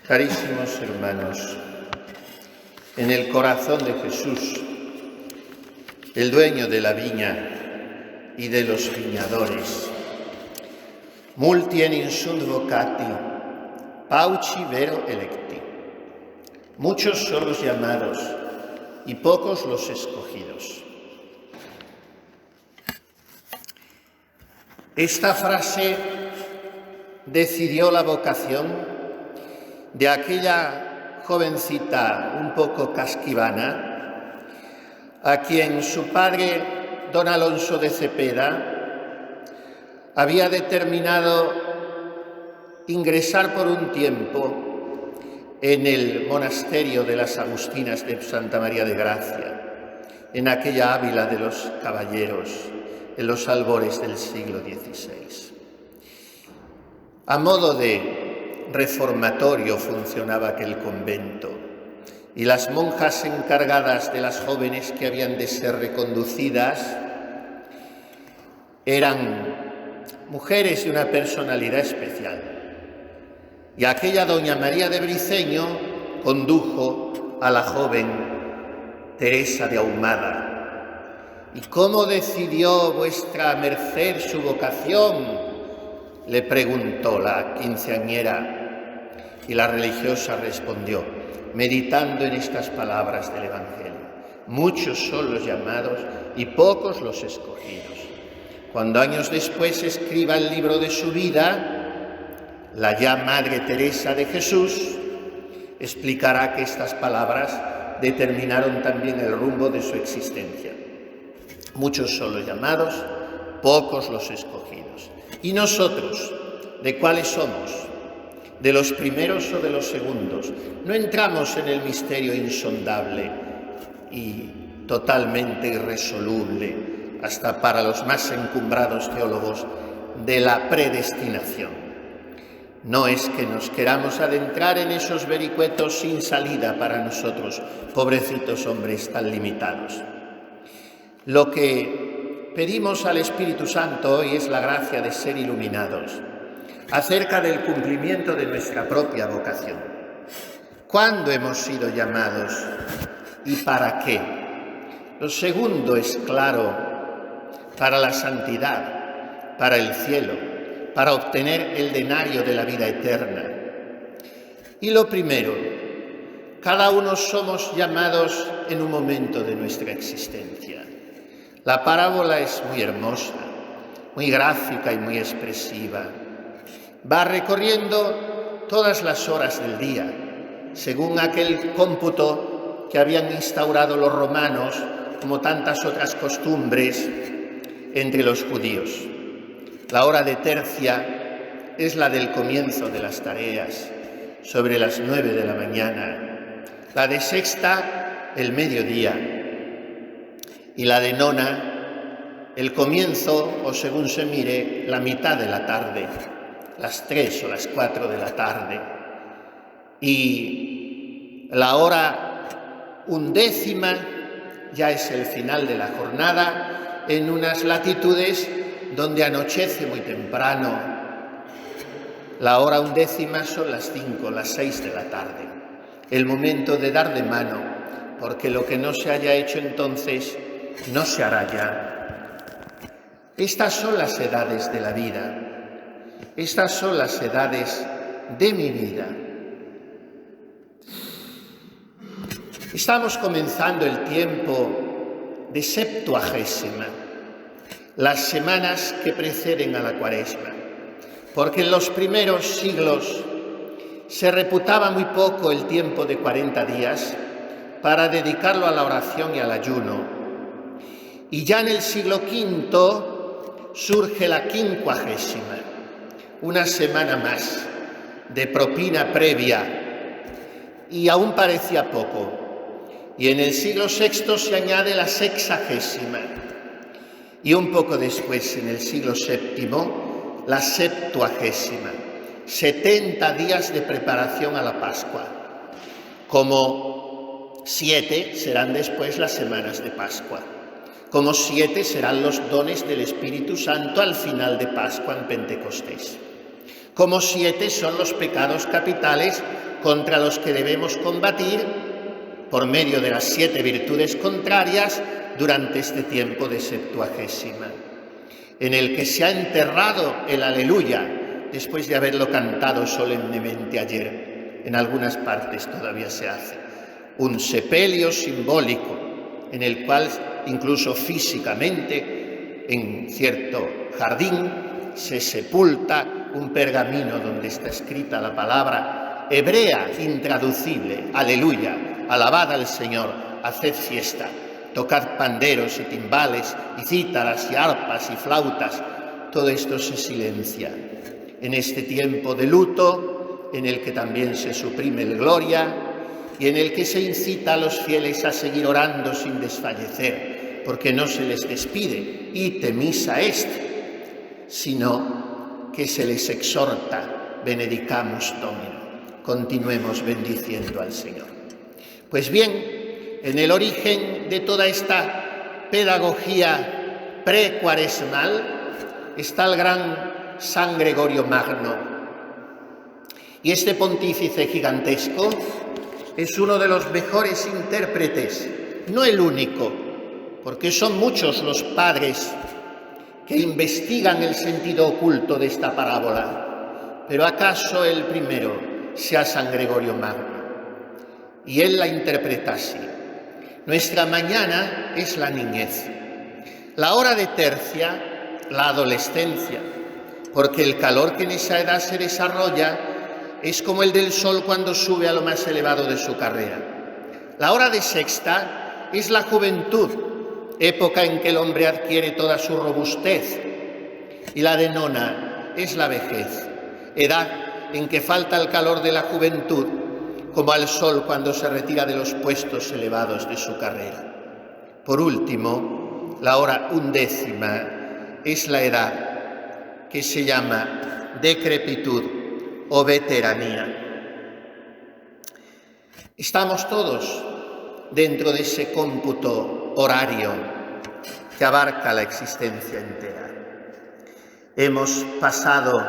Carísimos hermanos, en el corazón de Jesús, el dueño de la viña y de los viñadores, multiem sunt vocati, pauci vero electi. Muchos son los llamados y pocos los escogidos. Esta frase decidió la vocación de aquella jovencita un poco casquivana, a quien su padre, don Alonso de Cepeda, había determinado ingresar por un tiempo en el monasterio de las Agustinas de Santa María de Gracia, en aquella Ávila de los caballeros, en los albores del siglo XVI. A modo de reformatorio funcionaba aquel convento, y las monjas encargadas de las jóvenes que habían de ser reconducidas eran mujeres de una personalidad especial. Y aquella doña María de Briceño condujo a la joven Teresa de Ahumada. ¿Y cómo decidió vuestra merced su vocación?, le preguntó la quinceañera, y la religiosa respondió, meditando en estas palabras del Evangelio: muchos son los llamados y pocos los escogidos. Cuando años después escriba el libro de su vida, la ya Madre Teresa de Jesús explicará que estas palabras determinaron también el rumbo de su existencia. Muchos son los llamados, pocos los escogidos. ¿Y nosotros, de cuáles somos? ¿De los primeros o de los segundos? No entramos en el misterio insondable y totalmente irresoluble, hasta para los más encumbrados teólogos, de la predestinación. No es que nos queramos adentrar en esos vericuetos sin salida para nosotros, pobrecitos hombres tan limitados. Lo que pedimos al Espíritu Santo hoy es la gracia de ser iluminados acerca del cumplimiento de nuestra propia vocación. ¿Cuándo hemos sido llamados y para qué? Lo segundo es claro: para la santidad, para el cielo, para obtener el denario de la vida eterna. Y lo primero, cada uno somos llamados en un momento de nuestra existencia. La parábola es muy hermosa, muy gráfica y muy expresiva. Va recorriendo todas las horas del día, según aquel cómputo que habían instaurado los romanos, como tantas otras costumbres entre los judíos. La hora de tercia es la del comienzo de las tareas, sobre las 9 de la mañana. La de sexta, el mediodía. Y la de nona, el comienzo, o según se mire, la mitad de la tarde, las 3 o las 4 de la tarde. Y la hora undécima ya es el final de la jornada, en unas latitudes donde anochece muy temprano. La hora undécima son las 5, las 6 de la tarde, el momento de dar de mano, porque lo que no se haya hecho entonces no se hará ya. Estas son las edades de la vida. Estas son las edades de mi vida. Estamos comenzando el tiempo de Septuagésima, las semanas que preceden a la Cuaresma, porque en los primeros siglos se reputaba muy poco el tiempo de 40 días para dedicarlo a la oración y al ayuno. Y ya en el siglo V surge la quincuagésima, una semana más de propina previa, y aún parecía poco. Y en el siglo VI se añade la sexagésima, y un poco después, en el siglo VII, la septuagésima, 70 días de preparación a la Pascua. Como 7 serán después las semanas de Pascua. Como 7 serán los dones del Espíritu Santo al final de Pascua en Pentecostés. Como 7 son los pecados capitales contra los que debemos combatir por medio de las 7 virtudes contrarias durante este tiempo de Septuagésima, en el que se ha enterrado el Aleluya después de haberlo cantado solemnemente ayer. En algunas partes todavía se hace un sepelio simbólico en el cual incluso físicamente en cierto jardín se sepulta un pergamino donde está escrita la palabra hebrea intraducible: Aleluya, alabad al Señor, haced fiesta, tocad panderos y timbales y cítaras y arpas y flautas. Todo esto se silencia en este tiempo de luto, en el que también se suprime el Gloria y en el que se incita a los fieles a seguir orando sin desfallecer, porque no se les despide ite missa est, sino que se les exhorta benedicamus Domino. Continuemos bendiciendo al Señor. Pues bien, en el origen de toda esta pedagogía precuaresmal está el gran San Gregorio Magno. Y este pontífice gigantesco es uno de los mejores intérpretes, no el único, porque son muchos los padres que investigan el sentido oculto de esta parábola, pero acaso el primero sea San Gregorio Magno. Y él la interpreta así: nuestra mañana es la niñez, la hora de tercia, la adolescencia, porque el calor que en esa edad se desarrolla es como el del sol cuando sube a lo más elevado de su carrera. La hora de sexta es la juventud, época en que el hombre adquiere toda su robustez, y la de nona es la vejez, edad en que falta el calor de la juventud, como al sol cuando se retira de los puestos elevados de su carrera. Por último, la hora undécima es la edad que se llama decrepitud o veteranía. Estamos todos dentro de ese cómputo horario que abarca la existencia entera. Hemos pasado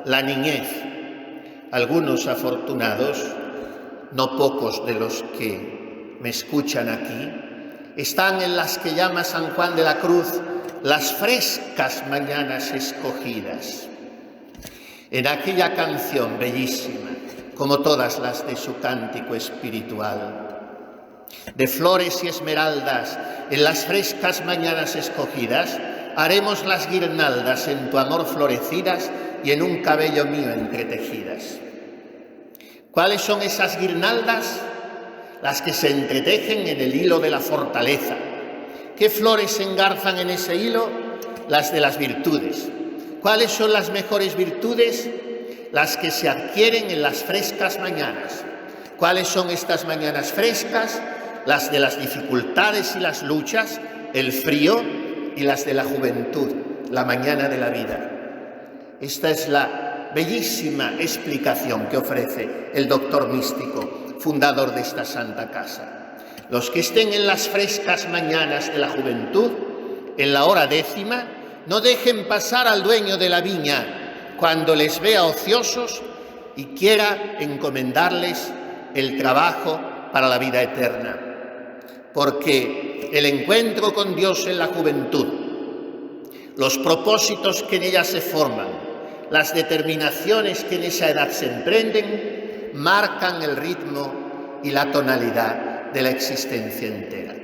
la niñez. Algunos afortunados, no pocos de los que me escuchan aquí, están en las que llama San Juan de la Cruz las frescas mañanas escogidas. En aquella canción bellísima, como todas las de su cántico espiritual, de flores y esmeraldas, en las frescas mañanas escogidas, haremos las guirnaldas en tu amor florecidas y en un cabello mío entretejidas. ¿Cuáles son esas guirnaldas? Las que se entretejen en el hilo de la fortaleza. ¿Qué flores se engarzan en ese hilo? Las de las virtudes. ¿Cuáles son las mejores virtudes? Las que se adquieren en las frescas mañanas. ¿Cuáles son estas mañanas frescas? Las de las dificultades y las luchas, el frío, y las de la juventud, la mañana de la vida. Esta es la bellísima explicación que ofrece el doctor místico, fundador de esta santa casa. Los que estén en las frescas mañanas de la juventud, en la hora décima, no dejen pasar al dueño de la viña cuando les vea ociosos y quiera encomendarles el trabajo para la vida eterna. Porque el encuentro con Dios en la juventud, los propósitos que en ella se forman, las determinaciones que en esa edad se emprenden, marcan el ritmo y la tonalidad de la existencia entera.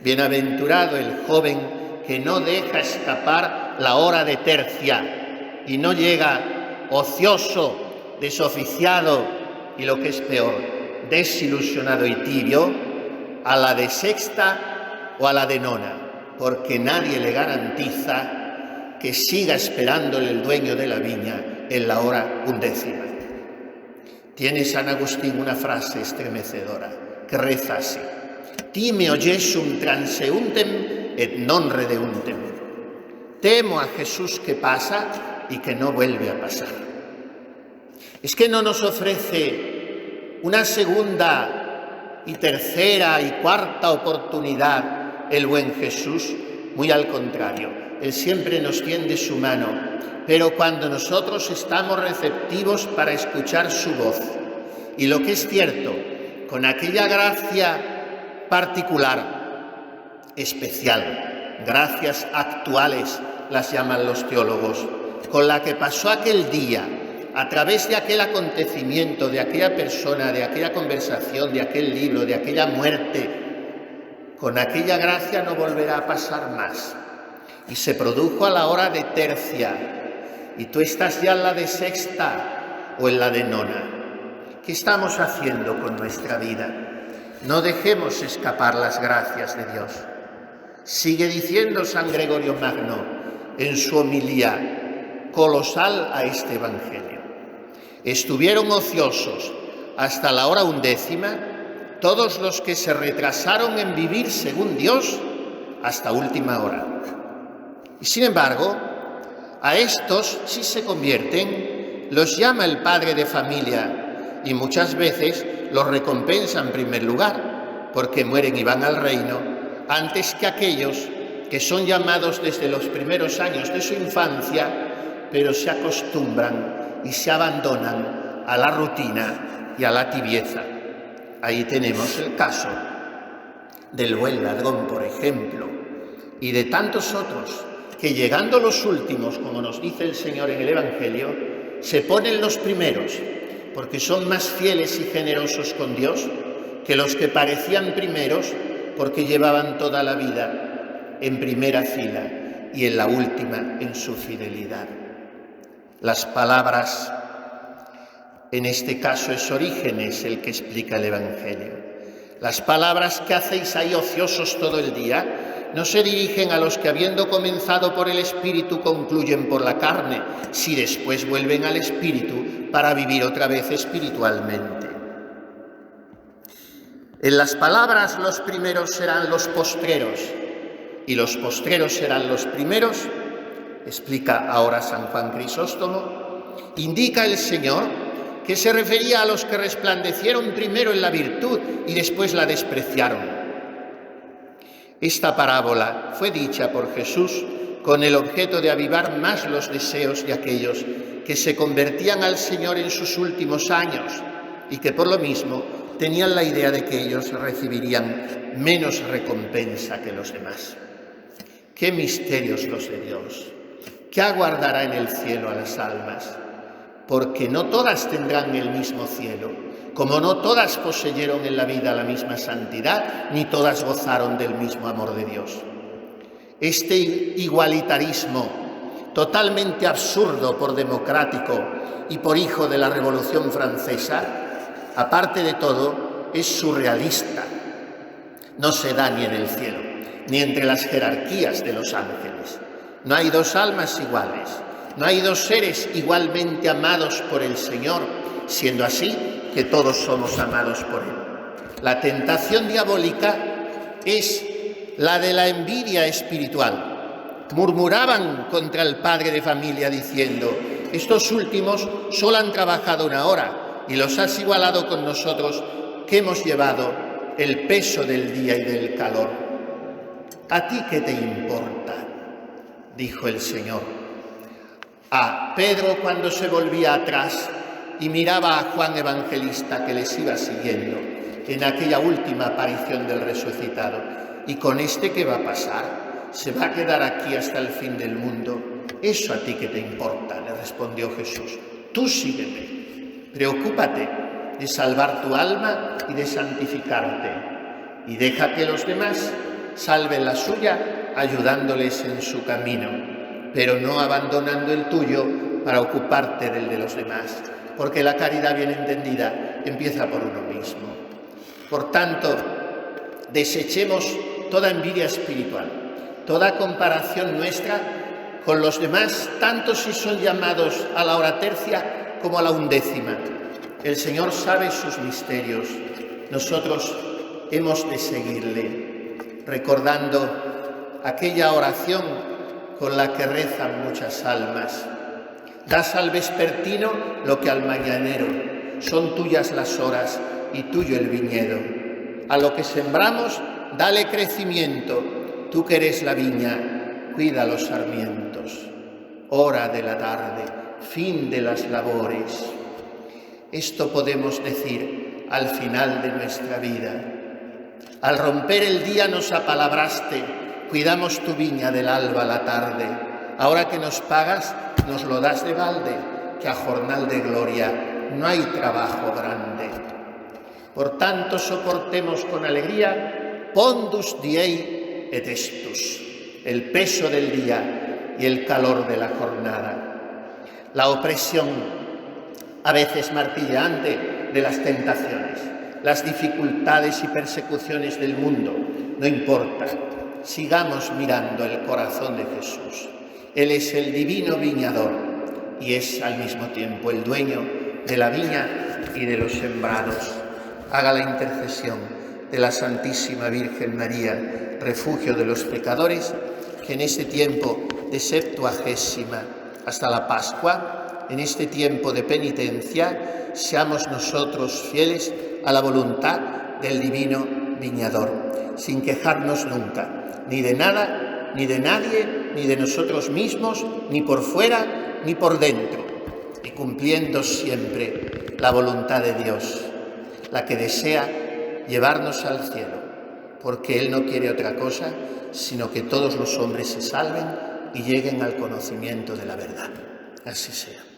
Bienaventurado el joven que no deja escapar la hora de tercia y no llega ocioso, desoficiado y, lo que es peor, desilusionado y tibio, a la de sexta o a la de nona, porque nadie le garantiza que siga esperándole el dueño de la viña en la hora undécima. Tiene San Agustín una frase estremecedora que reza así: Timeo Jesum transeuntem et non redeuntem. Temo a Jesús que pasa y que no vuelve a pasar. Es que no nos ofrece una segunda y tercera y cuarta oportunidad el buen Jesús, muy al contrario, Él siempre nos tiende su mano, pero cuando nosotros estamos receptivos para escuchar su voz y lo que es cierto, con aquella gracia particular, especial, gracias actuales las llaman los teólogos, con la que pasó aquel día, a través de aquel acontecimiento, de aquella persona, de aquella conversación, de aquel libro, de aquella muerte, con aquella gracia no volverá a pasar más. Y se produjo a la hora de tercia, y tú estás ya en la de sexta o en la de nona. ¿Qué estamos haciendo con nuestra vida? No dejemos escapar las gracias de Dios. Sigue diciendo San Gregorio Magno en su homilía colosal a este Evangelio. Estuvieron ociosos hasta la hora 11 todos los que se retrasaron en vivir según Dios hasta última hora. Y sin embargo, a estos, si se convierten, los llama el padre de familia y muchas veces los recompensa en primer lugar, porque mueren y van al reino antes que aquellos que son llamados desde los primeros años de su infancia, pero se acostumbran y se abandonan a la rutina y a la tibieza. Ahí tenemos el caso del buen ladrón, por ejemplo, y de tantos otros que llegando los últimos, como nos dice el Señor en el Evangelio, se ponen los primeros, porque son más fieles y generosos con Dios que los que parecían primeros porque llevaban toda la vida en primera fila y en la última en su fidelidad. Las palabras, en este caso es Orígenes el que explica el Evangelio. Las palabras que hacéis ahí ociosos todo el día no se dirigen a los que habiendo comenzado por el Espíritu concluyen por la carne, si después vuelven al Espíritu para vivir otra vez espiritualmente. En las palabras los primeros serán los postreros y los postreros serán los primeros, explica ahora San Juan Crisóstomo, indica el Señor que se refería a los que resplandecieron primero en la virtud y después la despreciaron. Esta parábola fue dicha por Jesús con el objeto de avivar más los deseos de aquellos que se convertían al Señor en sus últimos años y que por lo mismo tenían la idea de que ellos recibirían menos recompensa que los demás. ¡Qué misterios los de Dios! ¿Qué aguardará en el cielo a las almas? Porque no todas tendrán el mismo cielo, como no todas poseyeron en la vida la misma santidad, ni todas gozaron del mismo amor de Dios. Este igualitarismo, totalmente absurdo por democrático y por hijo de la Revolución Francesa, aparte de todo, es surrealista. No se da ni en el cielo, ni entre las jerarquías de los ángeles. No hay dos almas iguales, no hay dos seres igualmente amados por el Señor, siendo así que todos somos amados por Él. La tentación diabólica es la de la envidia espiritual. Murmuraban contra el padre de familia diciendo: estos últimos solo han trabajado 1 hora y los has igualado con nosotros, que hemos llevado el peso del día y del calor. ¿A ti qué te importa?, dijo el Señor. A Pedro, cuando se volvía atrás y miraba a Juan Evangelista que les iba siguiendo en aquella última aparición del resucitado: ¿y con este qué va a pasar? ¿Se va a quedar aquí hasta el fin del mundo? ¿Eso a ti qué te importa?, le respondió Jesús. Tú sígueme, preocúpate de salvar tu alma y de santificarte, y deja que los demás salven la suya ayudándoles en su camino, pero no abandonando el tuyo para ocuparte del de los demás, porque la caridad bien entendida empieza por uno mismo. Por tanto, desechemos toda envidia espiritual, toda comparación nuestra con los demás, tanto si son llamados a la hora tercia como a la 11. El Señor sabe sus misterios, nosotros hemos de seguirle, recordando aquella oración con la que rezan muchas almas. Das al vespertino lo que al mañanero, son tuyas las horas y tuyo el viñedo. A lo que sembramos, dale crecimiento, tú que eres la viña, cuida los sarmientos. Hora de la tarde, fin de las labores. Esto podemos decir al final de nuestra vida. Al romper el día nos apalabraste, cuidamos tu viña del alba a la tarde. Ahora que nos pagas, nos lo das de balde, que a jornal de gloria no hay trabajo grande. Por tanto, soportemos con alegría pondus diei et estus, el peso del día y el calor de la jornada. La opresión, a veces martilleante, de las tentaciones, las dificultades y persecuciones del mundo, no importa. Sigamos mirando el corazón de Jesús. Él es el divino viñador y es al mismo tiempo el dueño de la viña y de los sembrados. Haga la intercesión de la Santísima Virgen María, refugio de los pecadores, que en este tiempo de Septuagésima hasta la Pascua, en este tiempo de penitencia, seamos nosotros fieles a la voluntad del divino viñador, sin quejarnos nunca, ni de nada, ni de nadie, ni de nosotros mismos, ni por fuera, ni por dentro, y cumpliendo siempre la voluntad de Dios, la que desea llevarnos al cielo, porque Él no quiere otra cosa, sino que todos los hombres se salven y lleguen al conocimiento de la verdad. Así sea.